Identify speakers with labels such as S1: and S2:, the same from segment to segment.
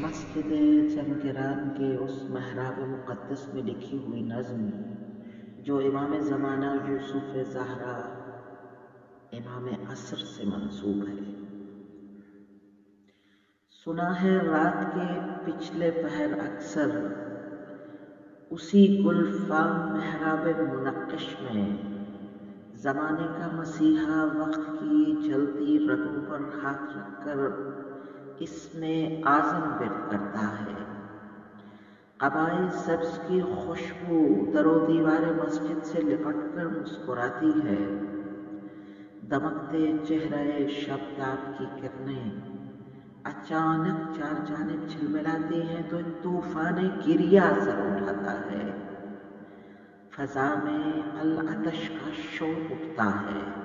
S1: مسجد زنگران کے اس محراب مقدس میں لکھی ہوئی نظم جو امام زمانہ یوسف زہرا امام عصر سے منسوب ہے۔ سنا ہے رات کے پچھلے پہر اکثر اسی گلفام محراب منقش میں زمانے کا مسیحا وقت کی جلتی رگوں پر ہاتھ رکھ کر اس میں اعظم ورد کرتا ہے۔ قبائے سبز کی خوشبو در و دیوار مسجد سے لپٹ کر مسکراتی ہے۔ دمکتے چہرے شبتاب کی کرنیں اچانک چار جانب جھلملاتی ہیں تو ایک طوفان گریہ سر اٹھاتا ہے۔ فضا میں العطش کا شور اٹھتا ہے۔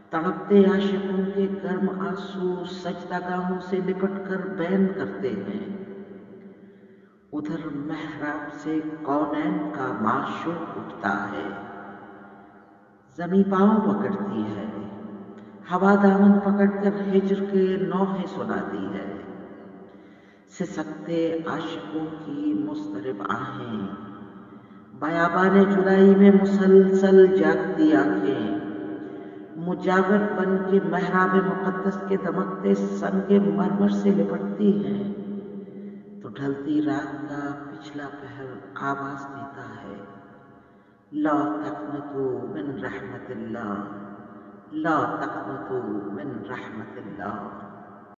S1: تڑپتے عاشقوں کے گرم آنسو سجدہ گاہوں سے لپٹ کر بین کرتے ہیں۔ ادھر محراب سے کونین کا معشوق اٹھتا ہے۔ زمیں پاؤں پکڑتی ہے، ہوا دامن پکڑ کر ہجر کے نوحے سناتی ہے۔ سسکتے عاشقوں کی مضطرب آہیں، بیابان جدائی میں مسلسل جاگتی آنکھیں، مجاور بن کے محراب مقدس کے دمکتے سنگ مرمر سے لپٹتی ہیں تو ڈھلتی رات کا پچھلا پہر آواز دیتا ہے، لا تقنطوا من رحمت اللہ، لا تقنطوا من رحمت اللہ۔